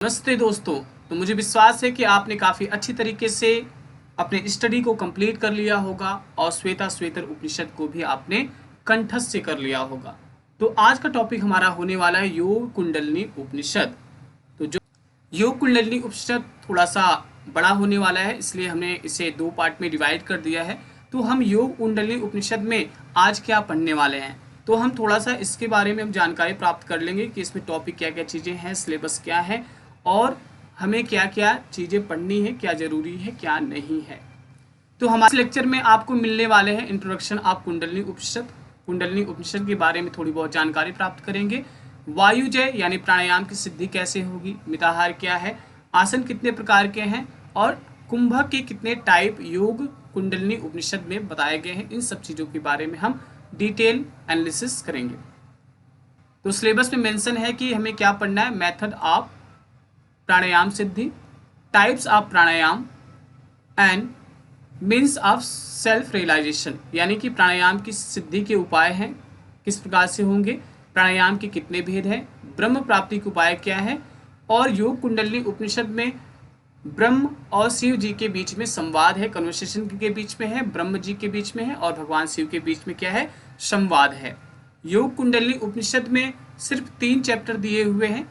नमस्ते दोस्तों। तो मुझे विश्वास है कि आपने काफ़ी अच्छी तरीके से अपने स्टडी को कंप्लीट कर लिया होगा और श्वेतर उपनिषद को भी आपने कंठस्थ से कर लिया होगा। तो आज का टॉपिक हमारा होने वाला है योग कुंडलिनी उपनिषद। तो जो योग कुंडलिनी उपनिषद थोड़ा सा बड़ा होने वाला है, इसलिए हमने इसे दो पार्ट में डिवाइड कर दिया है। तो हम योग कुंडलिनी उपनिषद में आज क्या पढ़ने वाले हैं, तो हम थोड़ा सा इसके बारे में हम जानकारी प्राप्त कर लेंगे कि इसमें टॉपिक क्या क्या चीज़ें हैं, सिलेबस क्या है और हमें क्या क्या चीज़ें पढ़नी है, क्या ज़रूरी है क्या नहीं है। तो हमारे लेक्चर में आपको मिलने वाले हैं इंट्रोडक्शन ऑफ कुंडलिनी उपनिषद। कुंडलिनी उपनिषद के बारे में थोड़ी बहुत जानकारी प्राप्त करेंगे। वायुजय यानी प्राणायाम की सिद्धि कैसे होगी, मिताहार क्या है, आसन कितने प्रकार के हैं और कुंभक के कितने टाइप योग कुंडलिनी उपनिषद में बताए गए हैं, इन सब चीज़ों के बारे में हम डिटेल एनालिसिस करेंगे। तो सिलेबस में मेंशन है कि हमें क्या पढ़ना है, method of pranayama siddhi, types of pranayama and means of self realisation, यानी कि प्राणायाम की सिद्धि के उपाय हैं किस प्रकार से होंगे, प्राणायाम के कितने भेद हैं, ब्रह्म प्राप्ति के उपाय क्या है और योग कुंडलिनी उपनिषद में ब्रह्म और शिव जी के बीच में संवाद है, कन्वर्सेशन के बीच में है, ब्रह्म जी के बीच में है और भगवान शिव के बीच में क्या है, संवाद है। योग कुंडलिनी उपनिषद में सिर्फ 3 चैप्टर दिए हुए हैं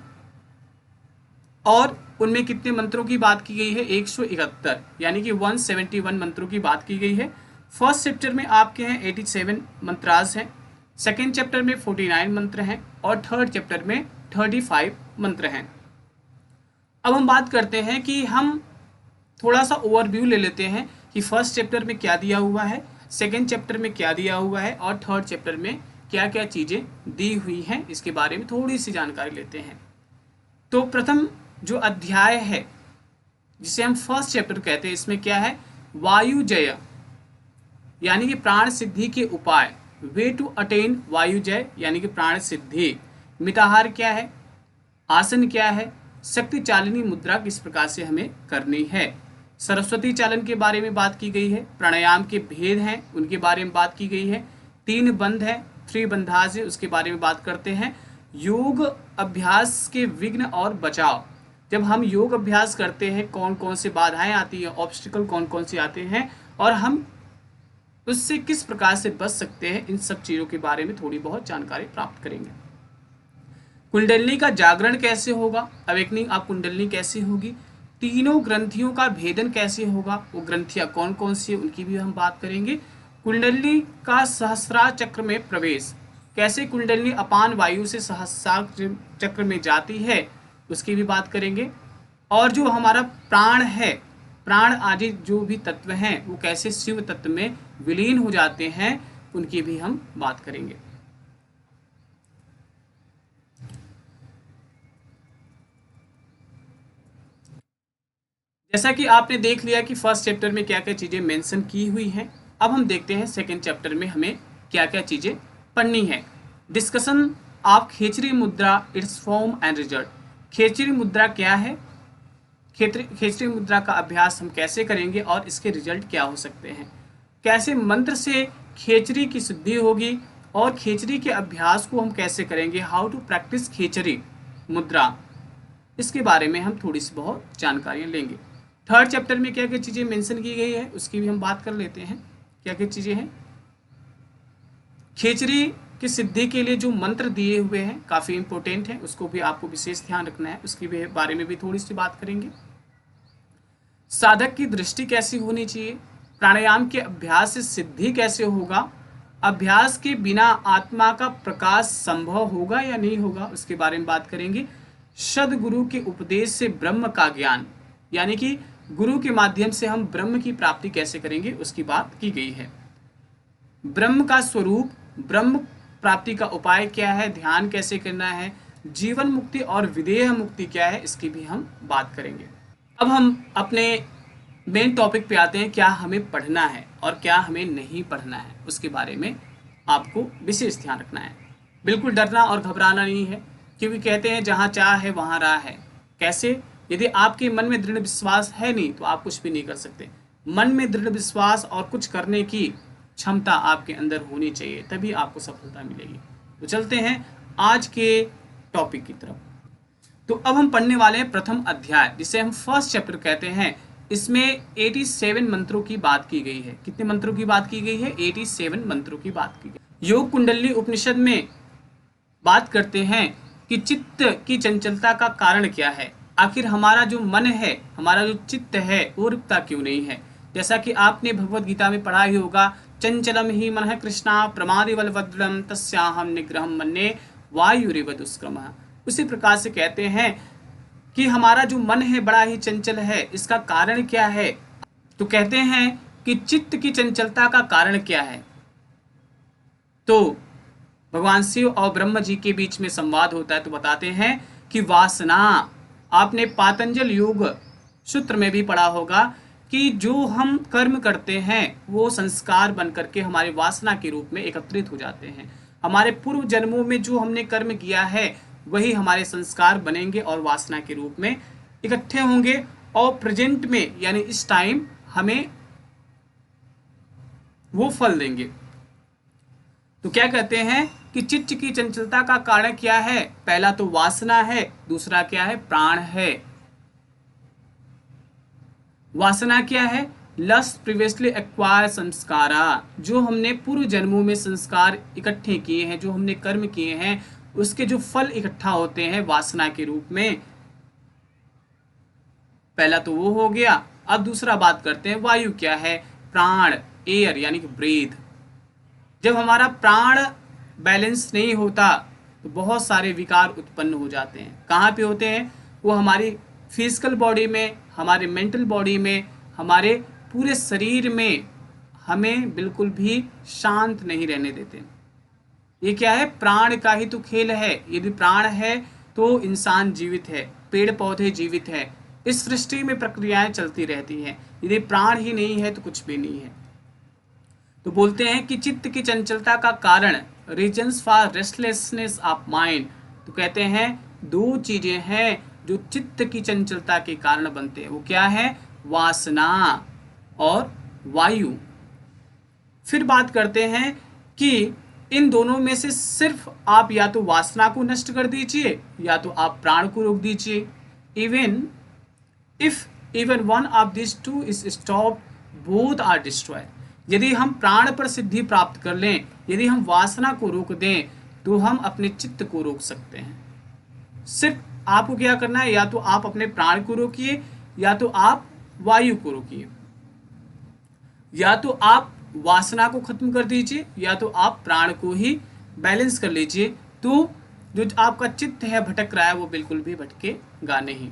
और उनमें कितने मंत्रों की बात की गई है, 171, यानी कि 171 मंत्रों की बात की गई है। फर्स्ट चैप्टर में आपके हैं 87 मंत्रास हैं, सेकेंड चैप्टर में 49 मंत्र हैं और थर्ड चैप्टर में 35 मंत्र हैं। अब हम बात करते हैं कि हम थोड़ा सा ओवरव्यू ले लेते हैं कि फर्स्ट चैप्टर में क्या दिया हुआ है, सेकेंड चैप्टर में क्या दिया हुआ है और थर्ड चैप्टर में क्या क्या चीज़ें दी हुई हैं, इसके बारे में थोड़ी सी जानकारी लेते हैं। तो प्रथम जो अध्याय है जिसे हम फर्स्ट चैप्टर कहते हैं, इसमें क्या है, वायुजय यानी कि प्राण सिद्धि के उपाय, वे टू अटेन वायुजय यानी कि प्राण सिद्धि, मिताहार क्या है, आसन क्या है, शक्ति चालिनी मुद्रा किस प्रकार से हमें करनी है, सरस्वती चालन के बारे में बात की गई है, प्राणायाम के भेद हैं उनके बारे में बात की गई है, 3 बंध है, 3 बंधास है उसके बारे में बात करते हैं, योग अभ्यास के विघ्न और बचाव, जब हम योग अभ्यास करते हैं कौन कौन से बाधाएं आती हैं, ऑब्स्टिकल कौन कौन से आते हैं और हम उससे किस प्रकार से बच सकते हैं, इन सब चीज़ों के बारे में थोड़ी बहुत जानकारी प्राप्त करेंगे। कुंडलिनी का जागरण कैसे होगा, अवेकनिंग ऑफ कुंडलिनी कैसे होगी, तीनों ग्रंथियों का भेदन कैसे होगा, वो ग्रंथियां कौन कौन सी है उनकी भी हम बात करेंगे। कुंडलिनी का सहस्रार चक्र में प्रवेश, कैसे कुंडलिनी अपान वायु से सहस्रार चक्र में जाती है उसकी भी बात करेंगे। और जो हमारा प्राण है, प्राण आदि जो भी तत्व हैं वो कैसे शिव तत्व में विलीन हो जाते हैं उनकी भी हम बात करेंगे। जैसा कि आपने देख लिया कि फर्स्ट चैप्टर में क्या क्या चीज़ें मेंशन की हुई हैं, अब हम देखते हैं सेकंड चैप्टर में हमें क्या क्या चीज़ें पढ़नी है। डिस्कशन ऑफ खेचरी मुद्रा, इट्स फॉर्म एंड रिजल्ट, खेचरी मुद्रा क्या है, खेचरी मुद्रा का अभ्यास हम कैसे करेंगे और इसके रिजल्ट क्या हो सकते हैं, कैसे मंत्र से खेचरी की सिद्धि होगी और खेचरी के अभ्यास को हम कैसे करेंगे, हाउ टू प्रैक्टिस खेचरी मुद्रा, इसके बारे में हम थोड़ी सी बहुत जानकारियाँ लेंगे। थर्ड चैप्टर में क्या क्या चीज़ें मेंशन की गई है उसकी भी हम बात कर लेते हैं, क्या क्या चीज़ें हैं। खेचरी की सिद्धि के लिए जो मंत्र दिए हुए हैं काफ़ी इंपॉर्टेंट है, उसको भी आपको विशेष ध्यान रखना है, उसके भी बारे में भी थोड़ी सी बात करेंगे। साधक की दृष्टि कैसी होनी चाहिए, प्राणायाम के अभ्यास से सिद्धि कैसे होगा, अभ्यास के बिना आत्मा का प्रकाश संभव होगा या नहीं होगा उसके बारे में बात करेंगे। सदगुरु के उपदेश से ब्रह्म का ज्ञान, यानी कि गुरु के माध्यम से हम ब्रह्म की प्राप्ति कैसे करेंगे उसकी बात की गई है। ब्रह्म का स्वरूप, ब्रह्म प्राप्ति का उपाय क्या है, ध्यान कैसे करना है, जीवन मुक्ति और विदेह मुक्ति क्या है, इसकी भी हम बात करेंगे। अब हम अपने मेन टॉपिक पे आते हैं, क्या हमें पढ़ना है और क्या हमें नहीं पढ़ना है उसके बारे में आपको विशेष ध्यान रखना है। बिल्कुल डरना और घबराना नहीं है, क्योंकि कहते हैं जहाँ चाह है वहाँ राह है। कैसे, यदि आपके मन में दृढ़ विश्वास है नहीं तो आप कुछ भी नहीं कर सकते। मन में दृढ़ विश्वास और कुछ करने की क्षमता आपके अंदर होनी चाहिए, तभी आपको सफलता मिलेगी। तो चलते हैं आज के टॉपिक की तरफ। तो अब हम पढ़ने वाले हैं प्रथम अध्याय, जिसे हम फर्स्ट चैप्टर कहते हैं। इसमें 87 मंत्रों की बात की गई है। कितने मंत्रों की बात की गई है? 87 मंत्रों की बात की गई। योग कुंडली उपनिषद में बात करते हैं कि चित्त की चंचलता का कारण क्या है। आखिर हमारा जो मन है, हमारा जो चित्त है, वो रुकता क्यों नहीं है। जैसा कि आपने भगवत गीता में पढ़ा ही होगा, चंचलम ही मनः कृष्णा प्रमादि बलवद्रम तस्याहम निग्रहम मन्ये वायुरिव दुष्क्रमः। उसी प्रकार से कहते हैं कि हमारा जो मन है बड़ा ही चंचल है। इसका कारण क्या है? तो कहते हैं कि चित्त की चंचलता का कारण क्या है। तो भगवान शिव और ब्रह्म जी के बीच में संवाद होता है, तो बताते हैं कि वासना। आपने पातंजल योग सूत्र में भी पढ़ा होगा कि जो हम कर्म करते हैं वो संस्कार बन करके हमारे वासना के रूप में एकत्रित हो जाते हैं। हमारे पूर्व जन्मों में जो हमने कर्म किया है वही हमारे संस्कार बनेंगे और वासना के रूप में इकट्ठे होंगे, और प्रेजेंट में यानी इस टाइम हमें वो फल देंगे। तो क्या कहते हैं कि चित्त की चंचलता का कारण क्या है? पहला तो वासना है, दूसरा क्या है? प्राण है। वासना क्या है? लस्ट प्रीवियसली एक्वायर्ड संस्कारा। जो हमने पूर्व जन्मों में संस्कार इकट्ठे किए हैं, जो हमने कर्म किए हैं, उसके जो फल इकट्ठा होते हैं वासना के रूप में। पहला तो वो हो गया। अब दूसरा बात करते हैं, वायु क्या है? प्राण, एयर यानी कि ब्रीथ। जब हमारा प्राण बैलेंस नहीं होता तो बहुत सारे विकार उत्पन्न हो जाते हैं। कहाँ पे होते हैं? वो हमारी फिजिकल बॉडी में, हमारे मेंटल बॉडी में, हमारे पूरे शरीर में हमें बिल्कुल भी शांत नहीं रहने देते। ये क्या है? प्राण का ही तो खेल है। यदि प्राण है तो इंसान जीवित है, पेड़ पौधे जीवित है, इस सृष्टि में प्रक्रियाएं चलती रहती हैं। यदि प्राण ही नहीं है तो कुछ भी नहीं है। तो बोलते हैं कि चित्त की चंचलता का कारण, reasons for restlessness of mind. तो कहते हैं दो चीजें हैं जो चित्त की चंचलता के कारण बनते हैं। वो क्या है? वासना और वायु। फिर बात करते हैं कि इन दोनों में से सिर्फ आप या तो वासना को नष्ट कर दीजिए या तो आप प्राण को रोक दीजिए। Even one of this two is stop, both are destroy. यदि हम प्राण पर सिद्धि प्राप्त कर लें, यदि हम वासना को रोक दें, तो हम अपने चित्त को रोक सकते हैं। सिर्फ आपको क्या करना है? या तो आप अपने प्राण को रोकिए, या तो आप वायु को रोकिए, या तो आप वासना को खत्म कर दीजिए, या तो आप प्राण को ही बैलेंस कर लीजिए। तो जो आपका चित्त है भटक रहा है वो बिल्कुल भी भटकेगा नहीं।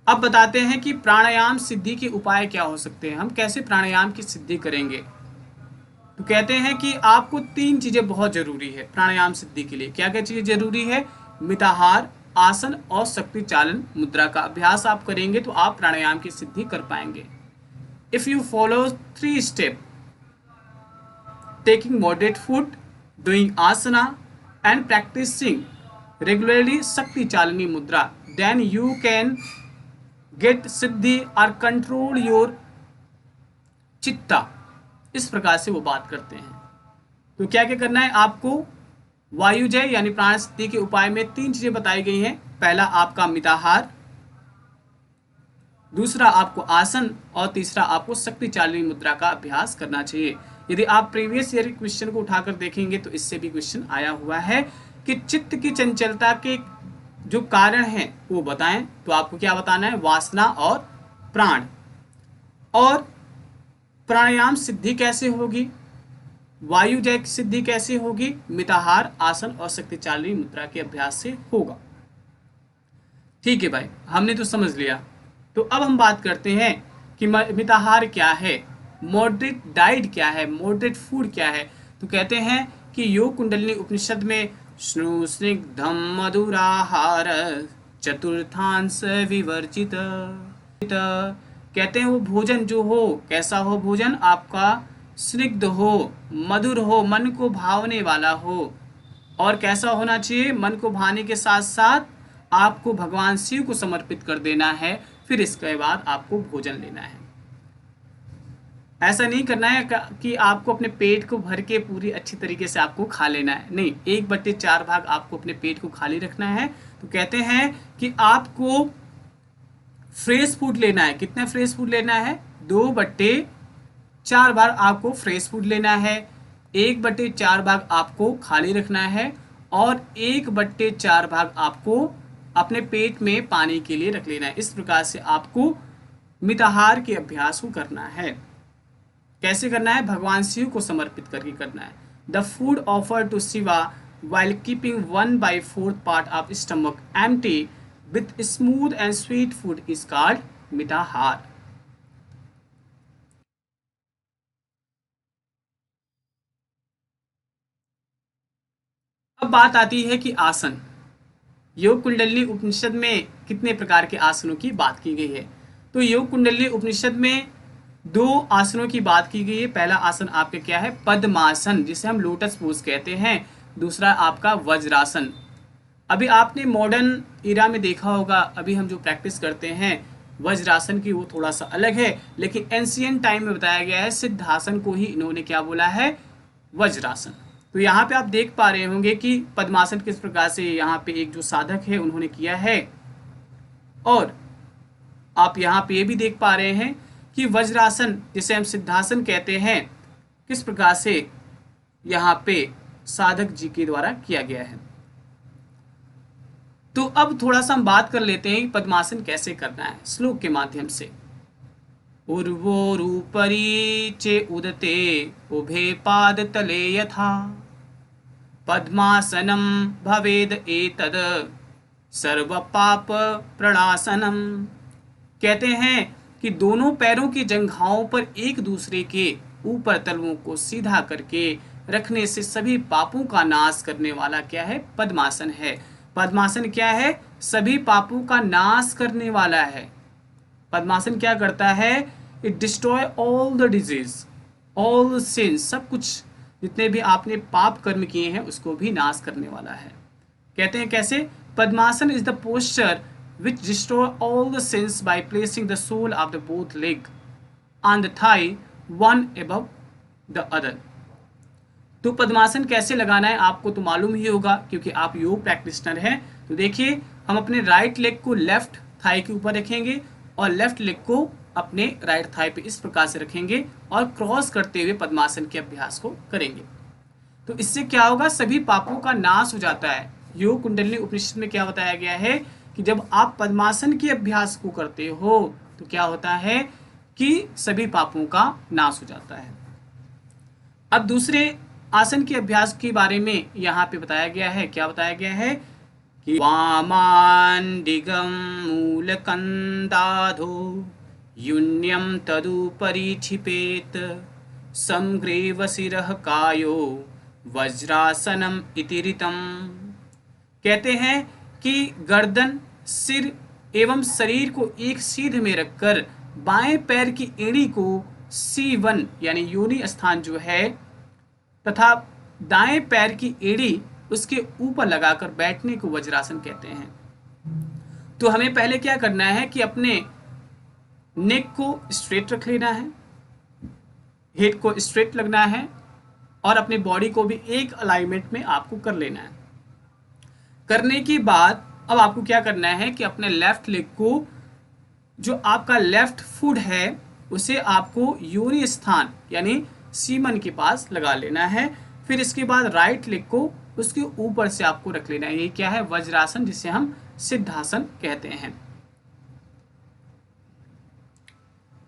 अब बताते हैं कि प्राणायाम सिद्धि के उपाय क्या हो सकते हैं। हम कैसे प्राणायाम की सिद्धि करेंगे? तो कहते हैं कि आपको 3 चीजें बहुत जरूरी है प्राणायाम सिद्धि के लिए। क्या क्या चीजें जरूरी है? मिताहार, आसन और शक्ति चालन मुद्रा का अभ्यास आप करेंगे तो आप प्राणायाम की सिद्धि कर पाएंगे। If you follow 3 step, taking moderate food, doing asana and practicing regularly Shakti Chalani Mudra, then you can get siddhi or control your चित्ता। इस प्रकार से वो बात करते हैं। तो क्या क्या करना है आपको? वायुजय यानी प्राण सिद्धि के उपाय में 3 चीजें बताई गई हैं। पहला आपका मिताहार, दूसरा आपको आसन, और तीसरा आपको शक्ति चालनी मुद्रा का अभ्यास करना चाहिए। यदि आप प्रीवियस ईयर क्वेश्चन को उठाकर देखेंगे तो इससे भी क्वेश्चन आया हुआ है कि चित्त की चंचलता के जो कारण हैं वो बताएं। तो आपको क्या बताना है? वासना और प्राण। और प्राणायाम सिद्धि कैसे होगी? वायुजय की सिद्धि कैसे होगी? मिताहार, आसन और शक्ति चालनी मुद्रा के अभ्यास से होगा। ठीक है भाई, हमने तो समझ लिया। तो अब हम बात करते हैं कि मिताहार क्या है, मॉडरेट डाइट क्या है, मॉडरेट फूड क्या है। तो कहते हैं कि योग कुंडलिनी उपनिषद में स्नु स्निग्धम मधुराहार चतुर्थांश विवर्जित, कहते हैं वो भोजन जो हो, कैसा हो भोजन? आपका स्निग्ध हो, मधुर हो, मन को भावने वाला हो। और कैसा होना चाहिए? मन को भाने के साथ साथ आपको भगवान शिव को समर्पित कर देना है। फिर इसके बाद आपको भोजन लेना है। ऐसा नहीं करना है कि आपको अपने पेट को भर के पूरी अच्छी तरीके से आपको खा लेना है। नहीं, 1/4 भाग आपको अपने पेट को खाली रखना है, तो कहते हैं कि आपको फ्रेश फूड लेना है। कितना फ्रेश फूड लेना है? 2/4 भाग आपको फ्रेश फूड लेना है, 1/4 भाग आपको खाली रखना है और 1/4 भाग आपको अपने पेट में पानी के लिए रख लेना है। इस प्रकार से आपको मिताहार के अभ्यास को करना है। कैसे करना है? भगवान शिव को समर्पित करके करना है। The food offer to Shiva while keeping 1/4 part of stomach empty with smooth and sweet food is called मिताहार। अब बात आती है कि आसन। योग कुंडली उपनिषद में कितने प्रकार के आसनों की बात की गई है? तो योग कुंडली उपनिषद में 2 आसनों की बात की गई है। पहला आसन आपका क्या है? पद्मासन, जिसे हम लोटस पोज कहते हैं। दूसरा आपका वज्रासन। अभी आपने मॉडर्न इरा में देखा होगा, अभी हम जो प्रैक्टिस करते हैं वज्रासन की, वो थोड़ा सा अलग है, लेकिन एंशियंट टाइम में बताया गया है सिद्धासन को ही इन्होंने क्या बोला है? वज्रासन। तो यहाँ पे आप देख पा रहे होंगे कि पद्मासन किस प्रकार से यहाँ पे एक जो साधक है उन्होंने किया है, और आप यहाँ पे ये भी देख पा रहे हैं कि वज्रासन जिसे हम सिद्धासन कहते हैं किस प्रकार से यहाँ पे साधक जी के द्वारा किया गया है। तो अब थोड़ा सा हम बात कर लेते हैं पद्मासन कैसे करना है श्लोक के माध्यम से। उर्वोरूपरी चे उदते उभे पाद तले यथा पद्मासनम भवेद एतद सर्व पाप प्रणासनम। कहते हैं कि दोनों पैरों की जंघाओं पर एक दूसरे के ऊपर तलवों को सीधा करके रखने से सभी पापों का नाश करने वाला क्या है? पद्मासन है। पद्मासन क्या है? सभी पापों का नाश करने वाला है। पद्मासन क्या करता है? It destroy all the disease, all since, सब कुछ जितने भी आपने पाप कर्म किए हैं उसको भी नाश करने वाला है। कहते हैं कैसे? Padmasana is the posture which destroy all the sins by placing the sole of the both leg on the thigh one above the other। तो पद्मासन कैसे लगाना है आपको तो मालूम ही होगा क्योंकि आप योग प्रैक्टिशनर हैं। तो देखिए, हम अपने राइट लेग को लेफ्ट थाई के ऊपर रखेंगे और लेफ्ट लेग को अपने राइट थाई पे इस प्रकार से रखेंगे और क्रॉस करते हुए पद्मासन के अभ्यास को करेंगे। तो इससे क्या होगा? सभी पापों का नाश हो जाता है। योग कुंडली उपनिषद में क्या बताया गया है कि जब आप पद्मासन के अभ्यास को करते हो तो क्या होता है कि सभी पापों का नाश हो जाता है। अब दूसरे आसन के अभ्यास के बारे में यहाँ पे बताया गया है। क्या बताया गया है कि वामांडिगम मूलकंदाधो यून्यम तदुपरि क्षिपेत समग्रेव शिरः कायो वज्रासनम इति ऋतम्। कहते हैं कि गर्दन, सिर एवं शरीर को एक सीध में रखकर बाएं पैर की एड़ी को C1 यानी योनि स्थान जो है तथा दाएं पैर की एड़ी उसके ऊपर लगाकर बैठने को वज्रासन कहते हैं। तो हमें पहले क्या करना है कि अपने नेक को स्ट्रेट रख लेना है, हेड को स्ट्रेट लगना है और अपनी बॉडी को भी एक अलाइनमेंट में आपको कर लेना है। करने के बाद अब आपको क्या करना है कि अपने लेफ्ट लेग को, जो आपका लेफ्ट फुट है, उसे आपको योनि स्थान यानी सीमन के पास लगा लेना है। फिर इसके बाद राइट लेग को उसके ऊपर से आपको रख लेना है। ये क्या है? वज्रासन, जिसे हम सिद्धासन कहते हैं।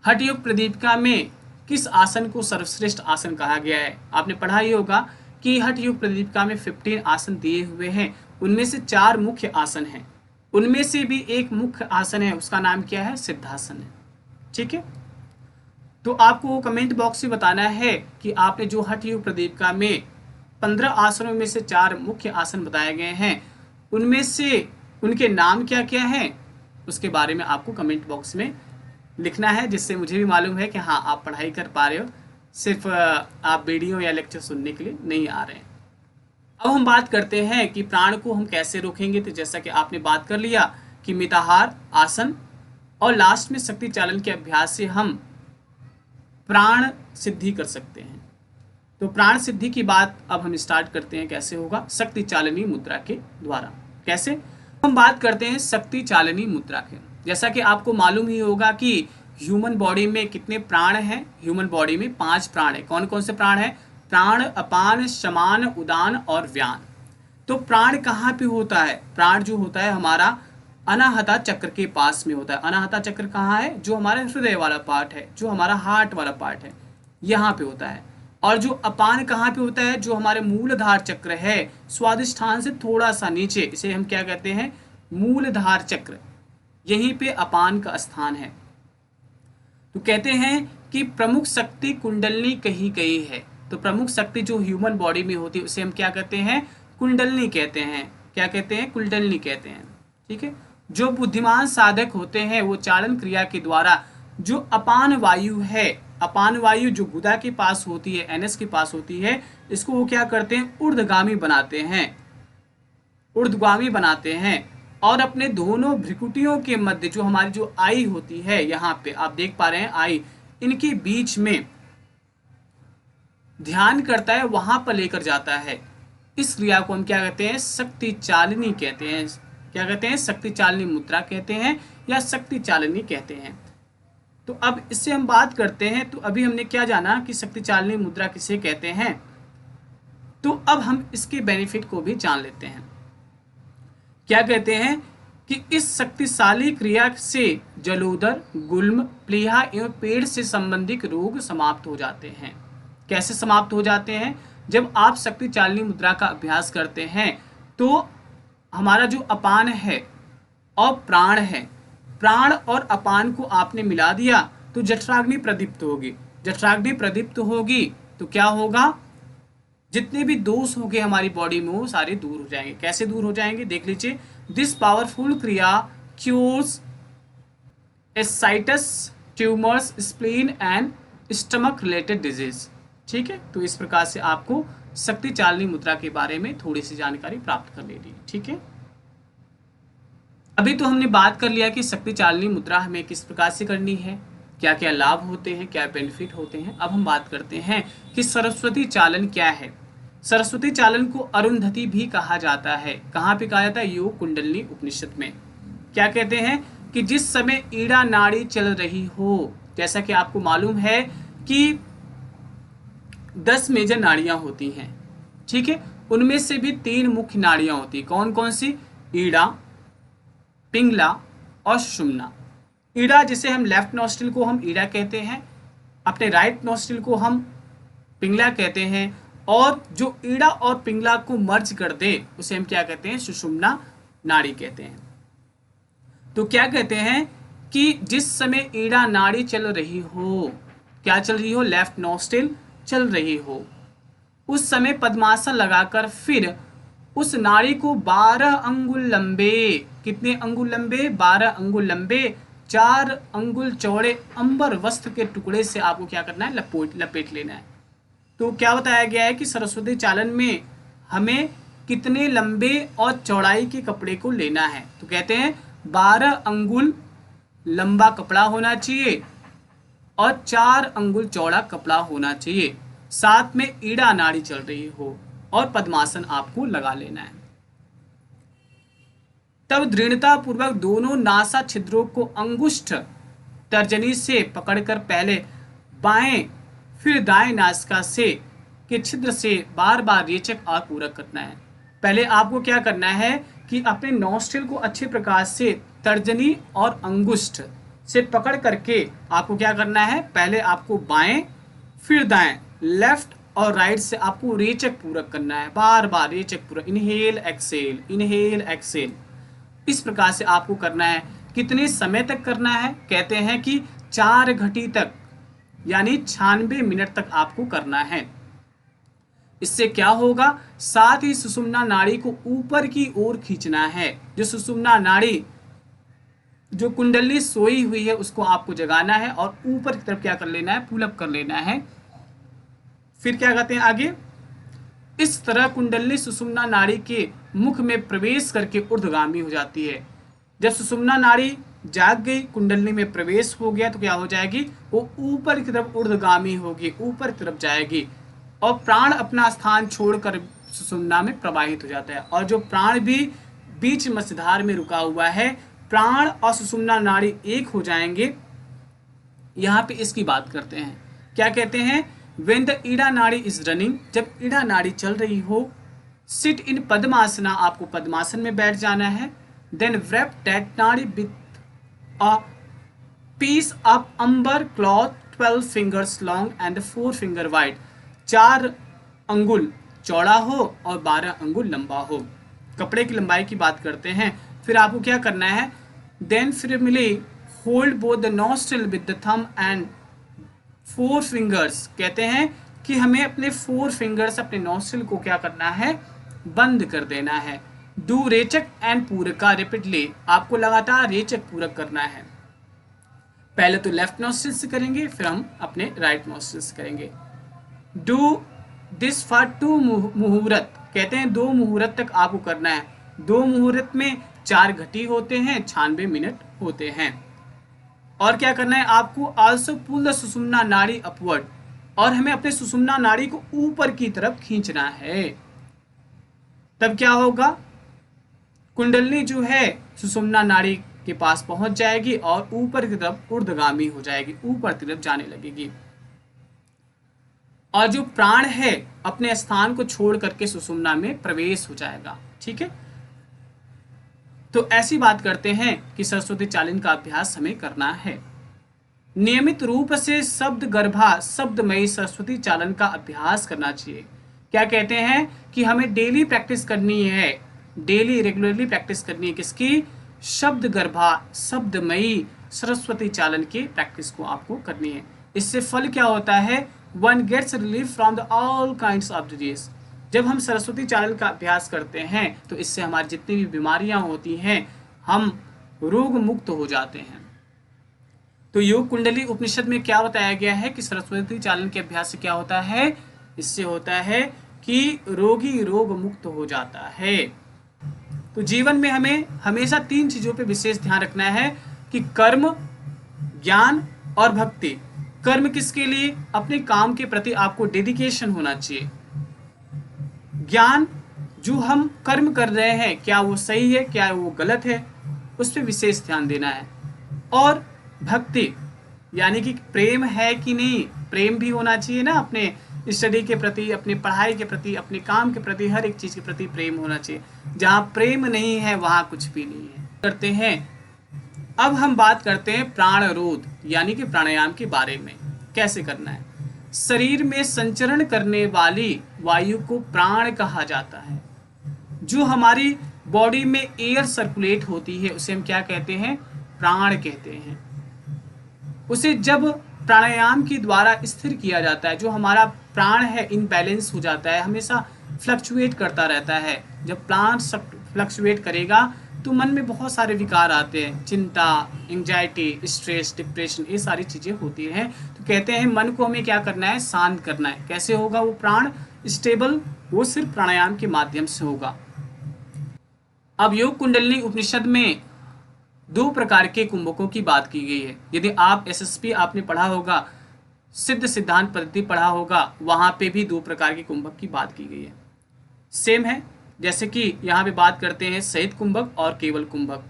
हठ योग प्रदीपिका में किस आसन को सर्वश्रेष्ठ आसन कहा गया है? आपने पढ़ा ही होगा कि हठ योग प्रदीपिका में 15 आसन दिए हुए हैं, उनमें से 4 मुख्य आसन हैं। उनमें से भी एक मुख्य आसन है, उसका नाम क्या है? सिद्धासन है। ठीक है, तो आपको कमेंट बॉक्स में बताना है कि आपने जो हठ योग प्रदीपिका में 15 आसनों में से 4 मुख्य आसन बताए गए हैं, उनमें से उनके नाम क्या क्या हैं, उसके बारे में आपको कमेंट बॉक्स में लिखना है, जिससे मुझे भी मालूम है कि हाँ आप पढ़ाई कर पा रहे हो, सिर्फ आप वीडियो या लेक्चर सुनने के लिए नहीं आ रहे हैं। अब हम बात करते हैं कि प्राण को हम कैसे रोकेंगे। तो जैसा कि आपने बात कर लिया कि मिताहार आसन और लास्ट में शक्ति चालन के अभ्यास से हम प्राण सिद्धि कर सकते हैं। तो प्राण सिद्धि की बात अब हम स्टार्ट करते हैं। कैसे होगा? शक्ति चालनी मुद्रा के द्वारा। कैसे? हम बात करते हैं शक्ति चालिनी मुद्रा के। जैसा कि आपको मालूम ही होगा कि ह्यूमन बॉडी में कितने प्राण हैं। ह्यूमन बॉडी में 5 प्राण है। कौन कौन से प्राण है? प्राण, अपान, समान, उदान और व्यान। तो प्राण कहाँ पे होता है? प्राण जो होता है हमारा अनाहता चक्र के पास में होता है। अनाहता चक्र कहाँ है? जो हमारा हृदय वाला पार्ट है, जो हमारा हार्ट वाला पार्ट है, यहाँ पे होता है। और जो अपान कहाँ पे होता है? जो हमारे मूलधार चक्र है, स्वादिष्ठान से थोड़ा सा नीचे, इसे हम क्या कहते हैं? मूलधार चक्र। यहीं पे अपान का स्थान है। तो कहते हैं कि प्रमुख शक्ति कुंडलनी कही गई है। तो प्रमुख शक्ति जो ह्यूमन बॉडी में होती है उसे हम क्या कहते हैं? कुंडलनी कहते हैं। क्या कहते हैं? कुंडलनी कहते हैं। ठीक है। जो बुद्धिमान साधक होते हैं वो चालन क्रिया के द्वारा जो अपान वायु है, अपान वायु जो गुदा के पास होती है, एनएस के पास होती है, इसको वो क्या करते हैं? ऊर्ध्वगामी बनाते हैं, ऊर्ध्वगामी बनाते हैं। और अपने दोनों भ्रिकुटियों के मध्य जो हमारी जो आई होती है, यहाँ पे आप देख पा रहे हैं आई, इनके बीच में ध्यान करता है, वहां पर लेकर जाता है। इस क्रिया को हम क्या कहते हैं? शक्ति चालिनी कहते हैं। क्या कहते हैं? शक्ति चालिनी मुद्रा कहते हैं या शक्ति चालिनी कहते हैं। तो अब इससे हम बात करते हैं। तो अभी हमने क्या जाना कि शक्ति चालिनी मुद्रा किसे कहते हैं। तो अब हम इसके बेनिफिट को भी जान लेते हैं। क्या कहते हैं कि इस शक्तिशाली क्रिया से जलोदर, गुल्म, प्लीहा एवं पेट से संबंधित रोग समाप्त हो जाते हैं। कैसे समाप्त हो जाते हैं? जब आप शक्ति चालिनी मुद्रा का अभ्यास करते हैं तो हमारा जो अपान है और प्राण है, प्राण और अपान को आपने मिला दिया तो जठराग्नि प्रदीप्त होगी। जठराग्नि प्रदीप्त होगी तो क्या होगा? जितने भी दोष होंगे हमारी बॉडी में वो सारे दूर हो जाएंगे। कैसे दूर हो जाएंगे? देख लीजिए। दिस पावरफुल क्रिया cures ascites, tumours, spleen and stomach related disease. ठीक है। तो इस प्रकार से आपको शक्ति चालिनी मुद्रा के बारे में थोड़ी सी जानकारी प्राप्त कर लेनी है। ठीक है। अभी तो हमने बात कर लिया कि शक्ति चालिनी मुद्रा हमें किस प्रकार से करनी है, क्या क्या लाभ होते हैं, क्या बेनिफिट होते हैं। अब हम बात करते हैं कि सरस्वती चालन क्या है। सरस्वती चालन को अरुंधति भी कहा जाता है। कहाँ पे कहा जाता है? योग कुंडलिनी उपनिषद में। क्या कहते हैं कि जिस समय ईड़ा नाड़ी चल रही हो, जैसा कि आपको मालूम है कि 10 मेजर नाड़ियां होती हैं। ठीक है। उनमें से भी 3 मुख्य नाड़ियां होती। कौन कौन सी? ईड़ा, पिंगला और सुषुम्ना। ईड़ा जिसे हम लेफ्ट नोस्ट्रिल को हम ईड़ा कहते हैं, अपने राइट नोस्ट्रिल को हम पिंगला कहते हैं, और जो ईड़ा और पिंगला को मर्ज कर दे उसे हम क्या कहते हैं? सुषुम्ना नाड़ी कहते हैं। तो क्या कहते हैं कि जिस समय ईड़ा नाड़ी चल रही हो, क्या चल रही हो? लेफ्ट नोस्ट्रिल चल रही हो, उस समय पद्मासन लगाकर फिर उस नाड़ी को 12 अंगुल लंबे, कितने अंगुल लंबे? 12 अंगुल लंबे, 4 अंगुल चौड़े अंबर वस्त्र के टुकड़े से आपको क्या करना है? लपेट लेना है। तो क्या बताया गया है कि सरस्वती चालन में हमें कितने लंबे और चौड़ाई के कपड़े को लेना है? तो कहते हैं 12 अंगुल लंबा कपड़ा होना चाहिए और 4 अंगुल चौड़ा कपड़ा होना चाहिए, साथ में ईड़ा नाड़ी चल रही हो और पद्मासन आपको लगा लेना है। तब दृढ़ता पूर्वक दोनों नासा छिद्रों को अंगुष्ठ तर्जनी से पकड़कर पहले बाएं फिर दाएं नासिका से के छिद्र से बार बार रेचक और पूरक करना है। पहले आपको क्या करना है कि अपने नॉस्ट्रिल को अच्छे प्रकार से तर्जनी और अंगुष्ठ से पकड़ करके आपको क्या करना है? पहले आपको बाएं फिर दाएं, लेफ्ट और राइट से आपको रेचक पूरक करना है, बार बार रेचक पूरक, इनहेल एक्सेल, इनहेल एक्सेल। इस प्रकार से आपको करना है। कितने समय तक करना है? कहते हैं कि 4 घटी तक, यानी 96 मिनट तक आपको करना है। इससे क्या होगा? साथ ही सुषुम्ना नाड़ी को ऊपर की ओर खींचना है। जो सुषुम्ना नाड़ी, जो कुंडली सोई हुई है, उसको आपको जगाना है और ऊपर की तरफ क्या कर लेना है? पुल अप कर लेना है। फिर क्या कहते हैं आगे? इस तरह कुंडली सुषुम्ना नाड़ी के मुख में प्रवेश करके ऊर्ध्वगामी हो जाती है। जब सुषुम्ना नाड़ी जाग गई, कुंडली में प्रवेश हो गया, तो क्या हो जाएगी? वो ऊपर की तरफ ऊर्ध्वगामी होगी, ऊपर की तरफ जाएगी और प्राण अपना स्थान छोड़कर सुषुम्ना में प्रवाहित हो जाता है। और जो प्राण भी बीच मध्यधार में रुका हुआ है, प्राण और सुषुम्ना नाड़ी एक हो जाएंगे। यहाँ पे इसकी बात करते हैं, क्या कहते हैं, व्हेन द ईड़ा नाड़ी इज रनिंग, जब ईड़ा नाड़ी चल रही हो, सिट इन पद्मासना, आपको पद्मासन में बैठ जाना है। Then wrap that nadi with a piece of amber cloth 12 fingers long and 4 finger wide, 4 अंगुल चौड़ा हो और 12 अंगुल लंबा हो। कपड़े की लंबाई की बात करते हैं। फिर आपको क्या करना है, देन फिर मिले hold both the nostril with the thumb and 4 fingers, कहते हैं कि हमें अपने 4 फिंगर्स अपने नॉस्ट्रिल को क्या करना है, बंद कर देना है। डू रेचक एंड पूरका रिपीटली, आपको लगातार रेचक पूरक करना है। पहले तो लेफ्ट नॉस्ट्रिल से करेंगे, फिर हम अपने राइट नॉस्ट्रिल से करेंगे। डू दिस फॉर 2 मुहूर्त, कहते हैं 2 मुहूर्त तक आपको करना है। 2 मुहूर्त में 4 घटी होते हैं, 96 मिनट होते हैं। और क्या करना है आपको, आल्सो पुल द सुषुम्ना नाड़ी अपवर्ड, और हमें अपने सुषुम्ना नाड़ी को ऊपर की तरफ खींचना है। तब क्या होगा, कुंडलनी जो है सुषुम्ना नाड़ी के पास पहुंच जाएगी और ऊपर की तरफ ऊर्ध्वगामी हो जाएगी, ऊपर की तरफ जाने लगेगी। और जो प्राण है अपने स्थान को छोड़ करके सुषुम्ना में प्रवेश हो जाएगा। ठीक है, तो ऐसी बात करते हैं कि सरस्वती चालन का अभ्यास हमें करना है। नियमित रूप से शब्द गर्भा शब्दमयी सरस्वती चालन का अभ्यास करना चाहिए। क्या कहते हैं कि हमें डेली प्रैक्टिस करनी है, डेली रेगुलरली प्रैक्टिस करनी है, किसकी, शब्द गर्भा शब्दमयी सरस्वती चालन की प्रैक्टिस को आपको करनी है। इससे फल क्या होता है, one gets relief from the all kinds of disease. जब हम सरस्वती चालन का अभ्यास करते हैं तो इससे हमारी जितनी भी बीमारियां होती हैं हम रोग मुक्त हो जाते हैं। तो योग कुंडली उपनिषद में क्या बताया गया है कि सरस्वती चालन के अभ्यास से क्या होता है, इससे होता है कि रोगी रोग मुक्त हो जाता है। तो जीवन में हमें हमेशा 3 चीजों पे विशेष ध्यान रखना है कि कर्म, ज्ञान और भक्ति। कर्म किसके लिए, अपने काम के प्रति आपको डेडिकेशन होना चाहिए। ज्ञान, जो हम कर्म कर रहे हैं क्या वो सही है, क्या वो गलत है, उस पर विशेष ध्यान देना है। और भक्ति, यानी कि प्रेम है कि नहीं, प्रेम भी होना चाहिए ना, अपने स्टडी के प्रति, अपनी पढ़ाई के प्रति, अपने काम के प्रति, हर एक चीज के प्रति प्रेम होना चाहिए। जहाँ प्रेम नहीं है वहाँ कुछ भी नहीं है। करते हैं, अब हम बात करते हैं प्राणरोध यानी कि प्राणायाम के बारे में, कैसे करना है। शरीर में संचरण करने वाली वायु को प्राण कहा जाता है। जो हमारी बॉडी में एयर सर्कुलेट होती है उसे हम क्या कहते हैं, प्राण कहते हैं। उसे जब प्राणायाम के द्वारा स्थिर किया जाता है, जो हमारा प्राण है इनबैलेंस हो जाता है, हमेशा फ्लक्चुएट करता रहता है। जब प्राण फ्लक्चुएट करेगा तो मन में बहुत सारे विकार आते हैं, चिंता, एंजाइटी, स्ट्रेस, डिप्रेशन, ये सारी चीजें होती हैं। तो कहते हैं मन को हमें क्या करना है, शांत करना है। कैसे होगा वो प्राण स्टेबल, वो सिर्फ प्राणायाम के माध्यम से होगा। अब योग कुंडलिनी उपनिषद में 2 प्रकार के कुंभकों की बात की गई है। यदि आप एसएसपी आपने पढ़ा होगा, सिद्ध सिद्धांत पद्धति पढ़ा होगा, वहां पे भी 2 प्रकार के कुंभक की बात की गई है। सेम है, जैसे कि यहाँ पे बात करते हैं सहित कुंभक और केवल कुंभक।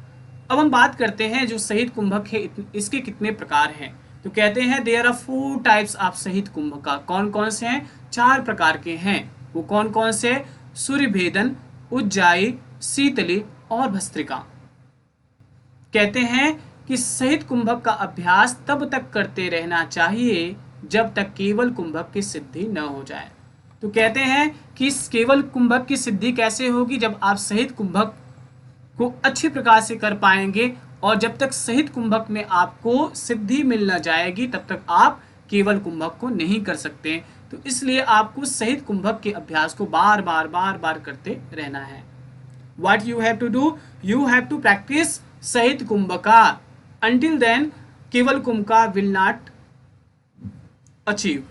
अब हम बात करते हैं जो सहित कुंभक है इसके कितने प्रकार हैं। तो कहते हैं देयर आर 4 टाइप्स ऑफ सहित कुंभका। कौन कौन से हैं, 4 प्रकार के हैं। वो कौन कौन से, सूर्य भेदन, उज्जाई, शीतली और भस्त्रिका। कहते हैं कि सहित कुंभक का अभ्यास तब तक करते रहना चाहिए जब तक केवल कुंभक की सिद्धि न हो जाए। तो कहते हैं कि इस केवल कुंभक की सिद्धि कैसे होगी, जब आप सहित कुंभक को अच्छी प्रकार से कर पाएंगे, और जब तक सहित कुंभक में आपको सिद्धि मिल न जाएगी तब तक आप केवल कुंभक को नहीं कर सकते। तो इसलिए आपको सहित कुंभक के अभ्यास को बार बार करते रहना है। What you have to do, you have to practice सहित कुंभका until then केवल कुंभका will not achieve।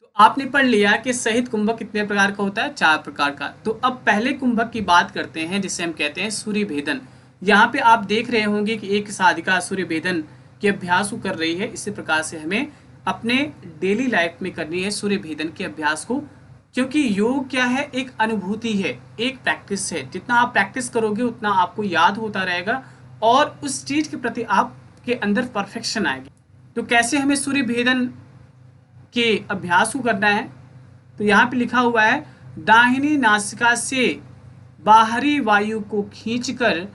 तो आपने पढ़ लिया कि सहित कुंभक कितने प्रकार का होता है, 4 प्रकार का। तो अब पहले कुंभक की बात करते हैं जिसे हम कहते हैं सूर्य भेदन। यहाँ पे आप देख रहे होंगे कि एक साधिका सूर्य भेदन के अभ्यास को कर रही है। इसी प्रकार से हमें अपने डेली लाइफ में करनी है सूर्य भेदन के अभ्यास को क्योंकि योग क्या है, एक अनुभूति है, एक प्रैक्टिस है। जितना आप प्रैक्टिस करोगे उतना आपको याद होता रहेगा और उस चीज के प्रति आपके अंदर परफेक्शन आएगी। तो कैसे हमें सूर्य भेदन के अभ्यास को करना है, तो यहाँ पे लिखा हुआ है दाहिनी नासिका से बाहरी वायु को खींचकर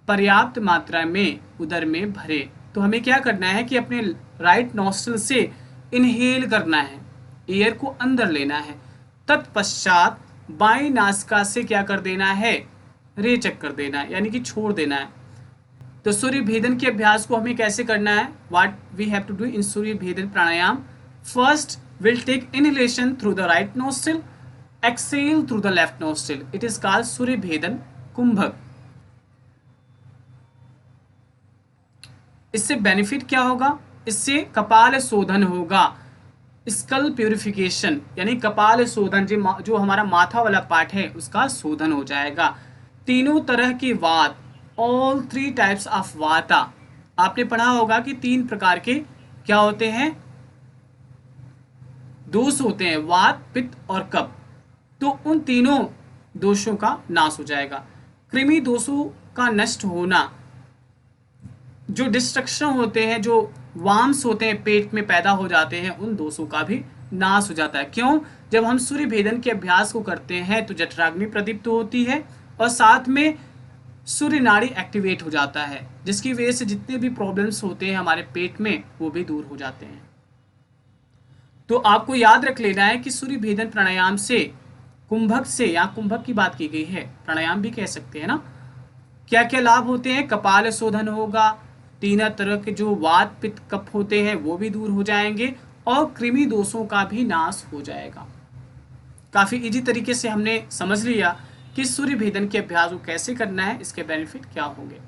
पर्याप्त मात्रा में उदर में भरे। तो हमें क्या करना है कि अपने राइट नॉस्ट्रल से इनहेल करना है, एयर को अंदर लेना है। तत्पश्चात बाई नासिका से क्या कर देना है, रेचक कर देना है, यानी कि छोड़ देना है। तो सूर्य भेदन के अभ्यास को हमें कैसे करना है, what we have to do in Surya Bhedan pranayama. First will take inhalation through the right nostril, exhale through the left nostril. It is called Surya Bhedan kumbhak. इससे बेनिफिट क्या होगा, इससे कपाल शोधन होगा, स्कल प्यूरिफिकेशन, यानी कपाल शोधन, जो हमारा माथा वाला पार्ट है उसका शोधन हो जाएगा। तीनों तरह की वात, ऑल 3 टाइप्स ऑफ वाता, आपने पढ़ा होगा कि 3 प्रकार के क्या होते हैं, दोष होते हैं, वात, पित्त और कफ। तो उन तीनों दोषों का नाश हो जाएगा। कृमि दोषों का नष्ट होना, जो डिस्ट्रक्शन होते हैं, जो वाम्स होते हैं पेट में पैदा हो जाते हैं, उन दोषों का भी नाश हो जाता है। क्यों, जब हम सूर्य भेदन के अभ्यास को करते हैं तो जठराग्नि प्रदीप्त होती है और साथ में सूर्य नाड़ी एक्टिवेट हो जाता है, जिसकी वजह से जितने भी प्रॉब्लम्स होते हैं हमारे पेट में वो भी दूर हो जाते हैं। तो आपको याद रख लेना है कि सूर्य भेदन प्राणायाम से, कुंभक से, यहाँ कुंभक की बात की गई है, प्राणायाम भी कह सकते हैं ना, क्या क्या लाभ होते हैं, कपाल शोधन होगा, 3 तरह के जो वात पित्त कफ होते हैं वो भी दूर हो जाएंगे और कृमि दोषों का भी नाश हो जाएगा। काफी इजी तरीके से हमने समझ लिया कि सूर्य भेदन के अभ्यास को कैसे करना है, इसके बेनिफिट क्या होंगे।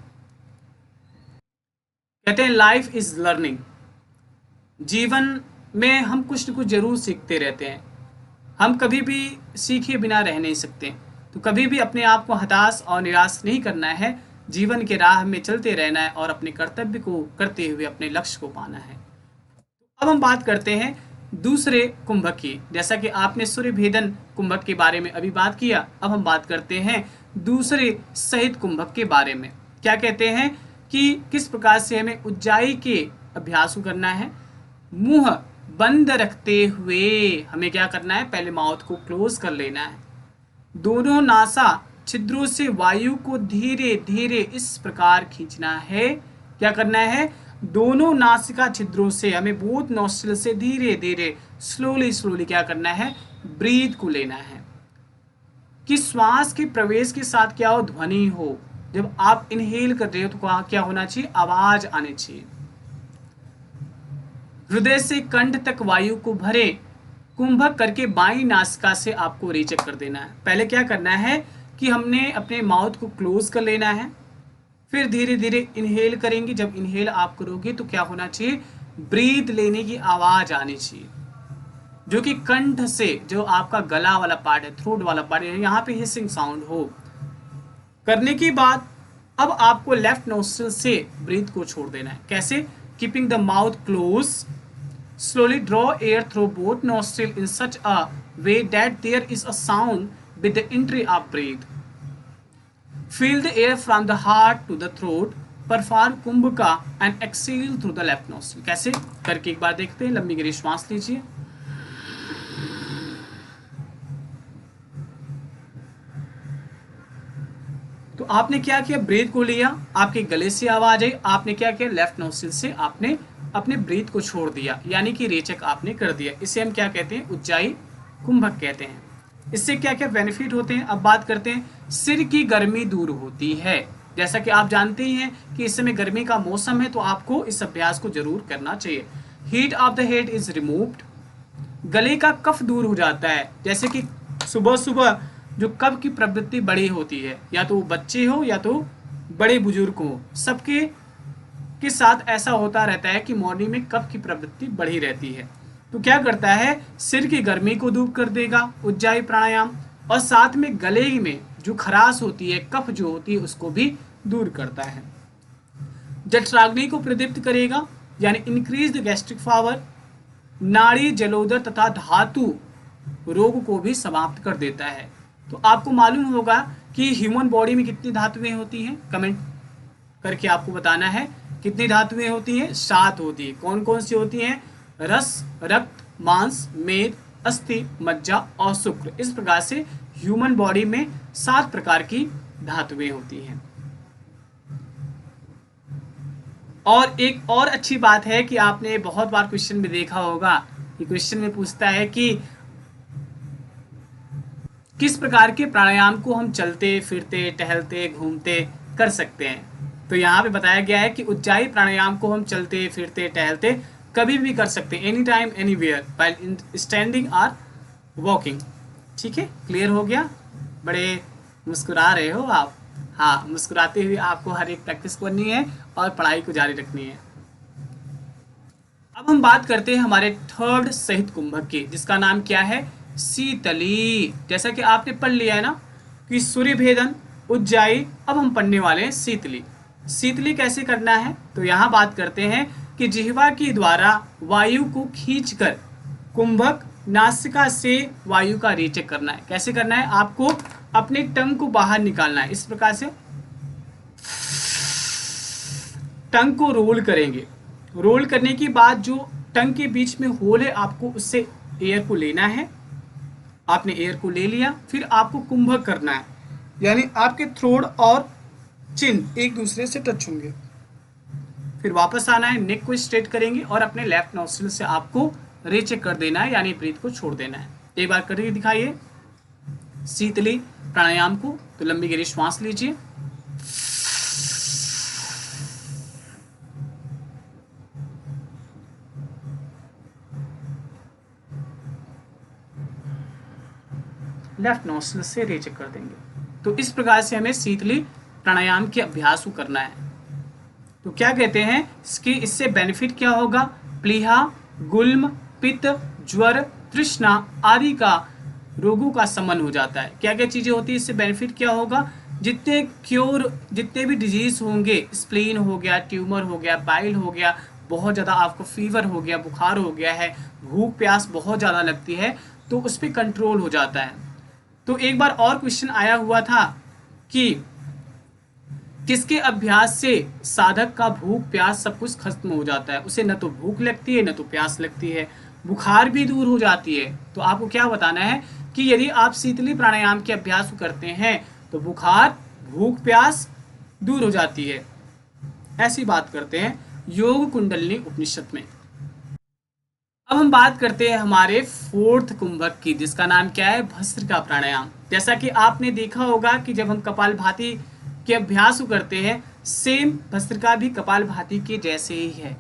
कहते हैं लाइफ इज लर्निंग, जीवन में हम कुछ न कुछ जरूर सीखते रहते हैं, हम कभी भी सीखे बिना रह नहीं सकते। तो कभी भी अपने आप को हताश और निराश नहीं करना है, जीवन के राह में चलते रहना है और अपने कर्तव्य को करते हुए अपने लक्ष्य को पाना है। अब हम बात करते हैं दूसरे कुंभक की। जैसा कि आपने सूर्य भेदन कुंभक के बारे में अभी बात किया, अब हम बात करते हैं दूसरे सहित कुंभक के बारे में। क्या कहते हैं कि किस प्रकार से हमें उज्जाई के अभ्यास को करना है। मुंह बंद रखते हुए हमें क्या करना है, पहले माउथ को क्लोज कर लेना है। दोनों नासा छिद्रों से वायु को धीरे धीरे इस प्रकार खींचना है। क्या करना है, दोनों नासिका छिद्रों से हमें बोथ नॉस्ट्रिल से धीरे धीरे स्लोली क्या करना है, ब्रीथ को लेना है कि श्वास के प्रवेश के साथ क्या हो, ध्वनि हो। जब आप इनहेल कर रहे हो तो क्या होना चाहिए, आवाज आनी चाहिए। हृदय से कंठ तक वायु को भरे, कुंभक करके बाई नासिका से आपको रेचक कर देना है। पहले क्या करना है कि हमने अपने माउथ को क्लोज कर लेना है, फिर धीरे धीरे इनहेल करेंगे। जब इनहेल आप करोगे तो क्या होना चाहिए, ब्रीथ लेने की आवाज आनी चाहिए, जो कि कंठ से, जो आपका गला वाला पार्ट है, थ्रोट वाला पार्ट है, यहाँ पे हिसिंग साउंड हो। करने के बाद अब आपको लेफ्ट नोस्ट्रिल से ब्रीथ को छोड़ देना है। कैसे, keeping the mouth close, slowly draw air through both nostrils in such a way that there is a sound with the entry of breath. Feel the air from the heart to the throat. Perform कुंभका and exhale through the left nostril. कैसे करके एक बार देखते हैं। लंबी गहरी श्वास लीजिए, तो आपने क्या किया, ब्रीथ को लिया, आपके गले से आवाज आई, आपने क्या किया, लेफ्ट नोस्ट्रिल से आपने अपने ब्रीथ को छोड़ दिया, यानी कि रेचक आपने कर दिया। इसे हम क्या कहते हैं, उज्जाई कुंभक कहते हैं। इससे क्या क्या बेनिफिट होते हैं, अब बात करते हैं। सिर की गर्मी दूर होती है। जैसा कि आप जानते ही हैं कि इस समय गर्मी का मौसम है, तो आपको इस अभ्यास को जरूर करना चाहिए। Heat of the head is removed, गले का कफ दूर हो जाता है। जैसे कि सुबह सुबह जो कफ की प्रवृत्ति बड़ी होती है, या तो बच्चे हो या तो बड़े बुजुर्ग हो, सबके के साथ ऐसा होता रहता है कि मॉर्निंग में कफ की प्रवृत्ति बढ़ी रहती है। तो क्या करता है, सिर की गर्मी को दूर कर देगा उज्जाई प्राणायाम, और साथ में गले में जो खराश होती है, कफ जो होती है, उसको भी दूर करता है। जठराग्नि को प्रदीप्त करेगा, यानी इंक्रीज द गैस्ट्रिक पावर। नाड़ी, जलोदर तथा धातु रोग को भी समाप्त कर देता है। तो आपको मालूम होगा कि ह्यूमन बॉडी में कितनी धातुएं होती हैं, कमेंट करके आपको बताना है कितनी धातुएं होती हैं। 7 होती है। कौन कौन सी होती हैं? रस, रक्त, मांस, मेद, अस्थि, मज्जा और शुक्र। इस प्रकार से ह्यूमन बॉडी में 7 प्रकार की धातुएं होती हैं। और एक और अच्छी बात है कि आपने बहुत बार क्वेश्चन में देखा होगा कि क्वेश्चन में पूछता है कि किस प्रकार के प्राणायाम को हम चलते फिरते टहलते घूमते कर सकते हैं। तो यहाँ पे बताया गया है कि उज्जाई प्राणायाम को हम चलते फिरते टहलते कभी भी कर सकते हैं, any time anywhere, while standing और वॉकिंग। ठीक है, क्लियर हो गया? बड़े मुस्कुरा रहे हो आप। हाँ, मुस्कुराते हुए आपको हर एक प्रैक्टिस करनी है और पढ़ाई को जारी रखनी है। अब हम बात करते हैं हमारे थर्ड सहित कुंभक की, जिसका नाम क्या है? शीतली। जैसा कि आपने पढ़ लिया है ना कि सूर्य भेदन, उज्जाई, अब हम पढ़ने वाले हैं शीतली। शीतली कैसे करना है? तो यहाँ बात करते हैं कि जिह्वा के द्वारा वायु को खींचकर कुंभक नासिका से वायु का रेचक करना है। कैसे करना है? आपको अपने टंग को बाहर निकालना है। इस प्रकार से टंग को रोल करेंगे। रोल करने के बाद जो टंग के बीच में होल है, आपको उससे एयर को लेना है। आपने एयर को ले लिया, फिर आपको कुंभक करना है, यानी आपके थ्रोट और चिन एक दूसरे से टच होंगे। फिर वापस आना है, नेक को स्ट्रेट करेंगे और अपने लेफ्ट नॉस्ट्रिल से आपको रेचेक कर देना है, यानी ब्रीथ को छोड़ देना है। एक बार करके दिखाइए शीतली प्राणायाम को। तो लंबी गहरी श्वास लीजिए, लेफ्ट नोस्ट्रिल से रेचेक कर देंगे। तो इस प्रकार से हमें शीतली प्राणायाम के अभ्यास को करना है। तो क्या कहते हैं कि इससे बेनिफिट क्या होगा? प्लीहा, गुल्म, पित्त, ज्वर, तृष्णा आदि का रोगों का शमन हो जाता है। क्या क्या चीजें होती है? इससे बेनिफिट क्या होगा? जितने भी डिजीज होंगे, स्प्लीन हो गया, ट्यूमर हो गया, बाइल हो गया, बहुत ज़्यादा आपको फीवर हो गया, बुखार हो गया है, भूख प्यास बहुत ज़्यादा लगती है, तो उस पर कंट्रोल हो जाता है। तो एक बार और क्वेश्चन आया हुआ था कि किसके अभ्यास से साधक का भूख प्यास सब कुछ खत्म हो जाता है? उसे न तो भूख लगती है न तो प्यास लगती है, बुखार भी दूर हो जाती है। तो आपको क्या बताना है कि यदि आप शीतली प्राणायाम के अभ्यास को करते हैं तो बुखार, भूख प्यास दूर हो जाती है। ऐसी बात करते हैं योग कुंडलिनी उपनिषद में। अब हम बात करते हैं हमारे फोर्थ कुंभक की, जिसका नाम क्या है? भस्त्रिका प्राणायाम। जैसा कि आपने देखा होगा कि जब हम कपालभाति के अभ्यास को करते हैं, सेम भस्त्रिका भी कपालभाति के जैसे ही है।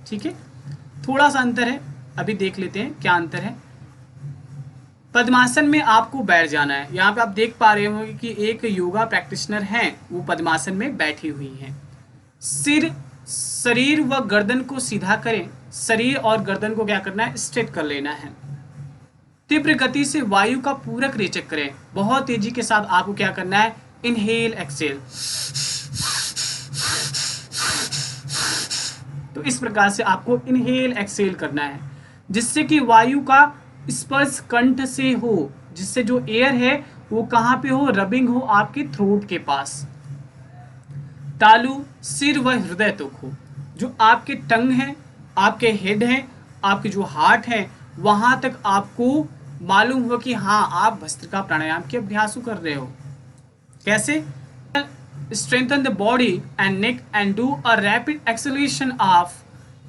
ठीक है, थोड़ा सा अंतर है, अभी देख लेते हैं क्या अंतर है। पद्मासन में आपको बैठ जाना है। यहाँ पे आप देख पा रहे होंगे कि एक योगा प्रैक्टिशनर हैं, वो पद्मासन में बैठी हुई हैं। शरीर व गर्दन को सीधा करें। शरीर और गर्दन को क्या करना है? स्ट्रेट कर लेना है। तीव्र गति से वायु का पूरक रेचक करें। बहुत तेजी के साथ आपको क्या करना है? Inhale exhale. तो इस प्रकार से आपको इनहेल एक्सेल करना है, जिससे कि वायु का स्पर्श कंठ से हो, जिससे जो एयर है वो कहाँ पे हो? रबिंग हो आपके थ्रोट के पास। तालु सिर व हृदय तक हो। जो आपके टंग है, आपके हेड है, आपके जो हार्ट है, वहां तक आपको मालूम हो कि हाँ आप भस्त्रिका प्राणायाम के अभ्यास कर रहे हो। कैसे? strengthen the body and neck and do a rapid exhalation of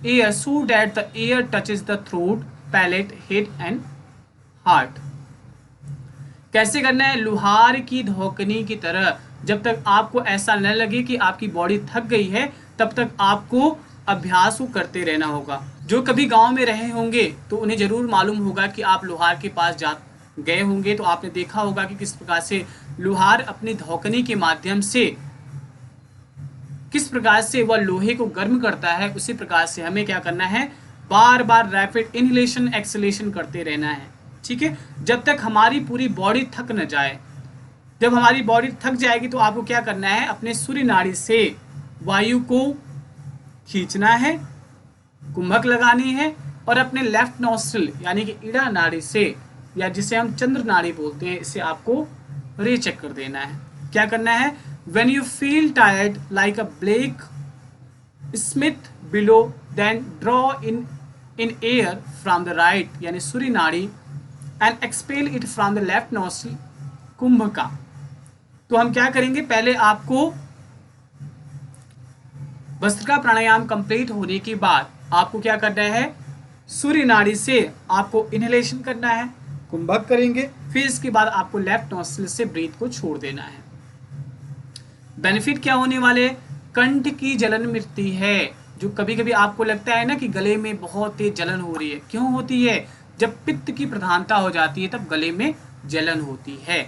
air so that the air touches the throat, palate, head and heart. कैसे करना है? लोहार की धोकनी की तरह। जब तक आपको ऐसा न लगे कि आपकी बॉडी थक गई है, तब तक आपको अभ्यास को करते रहना होगा। जो कभी गांव में रहे होंगे तो उन्हें जरूर मालूम होगा कि आप लोहार के पास गए होंगे, तो आपने देखा होगा कि किस प्रकार से लोहार अपनी धोकनी के माध्यम से किस प्रकार से वह लोहे को गर्म करता है। उसी प्रकार से हमें क्या करना है? बार बार रैपिड इनहेलेशन एक्सहेलेशन करते रहना है। ठीक है, जब तक हमारी पूरी बॉडी थक न जाए। जब हमारी बॉडी थक जाएगी तो आपको क्या करना है? अपने सूर्य नाड़ी से वायु को खींचना है, कुंभक लगानी है और अपने लेफ्ट नॉस्ट्रिल यानी कि ईड़ा नाड़ी से या जिसे हम चंद्र नाड़ी बोलते हैं, इसे आपको रीचेक कर देना है। क्या करना है? When you feel tired like a black smith bellow, then draw in air from the right यानी Surya nadi and expel it from the left nostril कुंभ का। तो हम क्या करेंगे, पहले आपको भस्त्रिका प्राणायाम कंप्लीट होने के बाद आपको क्या करना है, सूर्य नाड़ी से आपको इनहेलेशन करना है, कुंभक करेंगे, फिर इसके बाद आपको लेफ्ट नोस्ट्रिल से ब्रीथ को छोड़ देना है। बेनिफिट क्या होने वाले? कंठ की जलन मिटती है। जो कभी कभी आपको लगता है ना कि गले में बहुत तेज जलन हो रही है, क्यों होती है? जब पित्त की प्रधानता हो जाती है तब गले में जलन होती है।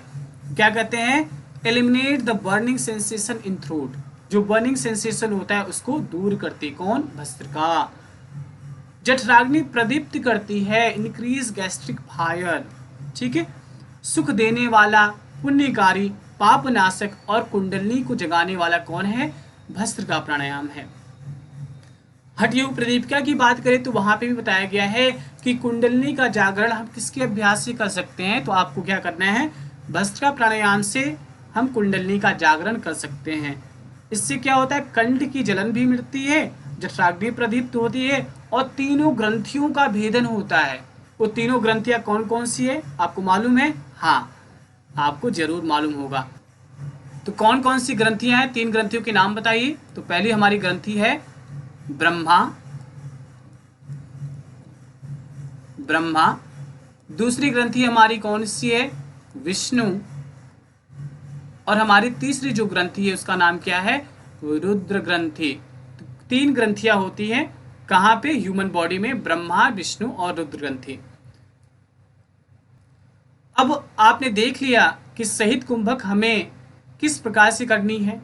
क्या कहते हैं? Eliminate the burning sensation in throat. जो बर्निंग सेंसेशन होता है उसको दूर करती कौन? भस्त्रिका। जठराग्नि प्रदीप्त करती है, इंक्रीज गैस्ट्रिक फायर। ठीक है। सुख देने वाला, पुण्यकारी, पापनाशक और कुंडलिनी को जगाने वाला कौन है? भस्त्रिका प्राणायाम है। हठयोग प्रदीपिका की बात करें तो वहां पे भी बताया गया है कि कुंडलिनी का जागरण हम किसके अभ्यास से कर सकते हैं। तो आपको क्या करना है, भस्त्रिका प्राणायाम से हम कुंडलिनी का जागरण कर सकते हैं। इससे क्या होता है, कंठ की जलन भी मिटती है, जठराग्नि प्रदीप्त होती है और तीनों ग्रंथियों का भेदन होता है। वो तीनों ग्रंथियां कौन कौन सी है आपको मालूम है? हाँ, आपको जरूर मालूम होगा। तो कौन कौन सी ग्रंथियां हैं? 3 ग्रंथियों के नाम बताइए। तो पहली हमारी ग्रंथि है ब्रह्मा। दूसरी ग्रंथि हमारी कौन सी है? विष्णु। और हमारी तीसरी जो ग्रंथि है उसका नाम क्या है? रुद्र ग्रंथि। 3 ग्रंथियां होती हैं कहाँ पे? ह्यूमन बॉडी में, ब्रह्मा, विष्णु और रुद्र ग्रंथि। अब आपने देख लिया कि सहित कुंभक हमें किस प्रकार से करनी है,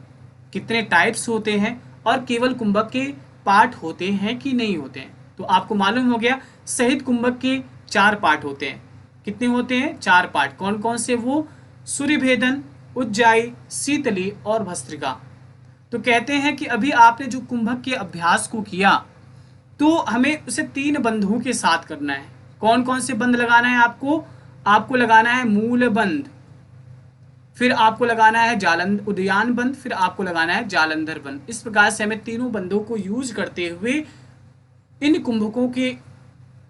कितने टाइप्स होते हैं और केवल कुंभक के पार्ट होते हैं कि नहीं होते हैं। तो आपको मालूम हो गया सहित कुंभक के 4 पार्ट होते हैं। कितने होते हैं? 4 पार्ट। कौन कौन से? वो सूर्य भेदन, उज्जाई, शीतली और भस्त्रिका। तो कहते हैं कि अभी आपने जो कुंभक के अभ्यास को किया तो हमें उसे 3 बंधों के साथ करना है। कौन कौन से बंध लगाना है आपको? आपको लगाना है मूल बंध, फिर आपको लगाना है उदयान बंध, फिर आपको लगाना है जालंधर बंध। इस प्रकार से हमें तीनों बंधों को यूज करते हुए इन कुंभकों के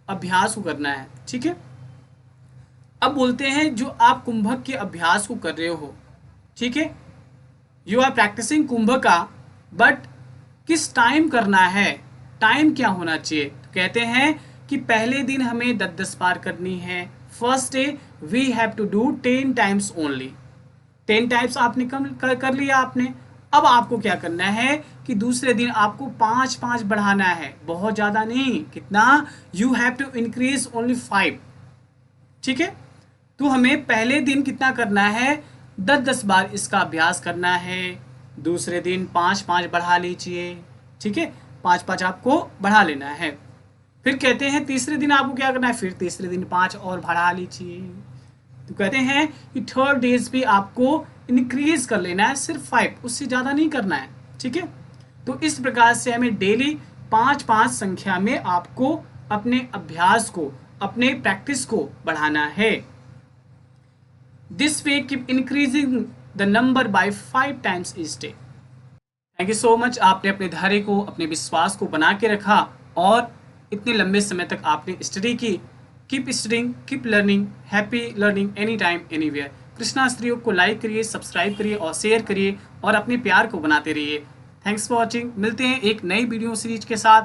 अभ्यास को करना है। ठीक है। अब बोलते हैं जो आप कुंभक के अभ्यास को कर रहे हो, ठीक है, यू आर प्रैक्टिसिंग कुंभका, बट किस टाइम करना है, टाइम क्या होना चाहिए? तो कहते हैं कि पहले दिन हमें 10-10 बार करनी है। First day we have to do 10 times only. 10 times आपने कर लिया आपने। अब आपको क्या करना है कि दूसरे दिन आपको 5-5 बढ़ाना है, बहुत ज़्यादा नहीं। कितना? You have to increase only 5। ठीक है। तो हमें पहले दिन कितना करना है? 10-10 बार इसका अभ्यास करना है। दूसरे दिन 5-5 बढ़ा लीजिए। ठीक है, 5-5 आपको बढ़ा लेना है। फिर कहते हैं तीसरे दिन आपको क्या करना है? फिर तीसरे दिन 5 और बढ़ा लीजिए। तो कहते हैं कि थर्ड डेज भी आपको इंक्रीज कर लेना है, सिर्फ 5, उससे ज़्यादा नहीं करना है। ठीक है। तो इस प्रकार से हमें डेली 5-5 संख्या में आपको अपने अभ्यास को, अपने प्रैक्टिस को बढ़ाना है। This way keep increasing the number by 5 times each day. Thank you so much. आपने अपने धैर्य को, अपने विश्वास को बना के रखा और इतने लंबे समय तक आपने स्टडी की। Keep studying, keep learning, happy learning any time anywhere. Krishna स्त्रियोग को लाइक करिए, सब्सक्राइब करिए और शेयर करिए और अपने प्यार को बनाते रहिए। Thanks for watching. मिलते हैं एक नई वीडियो सीरीज के साथ।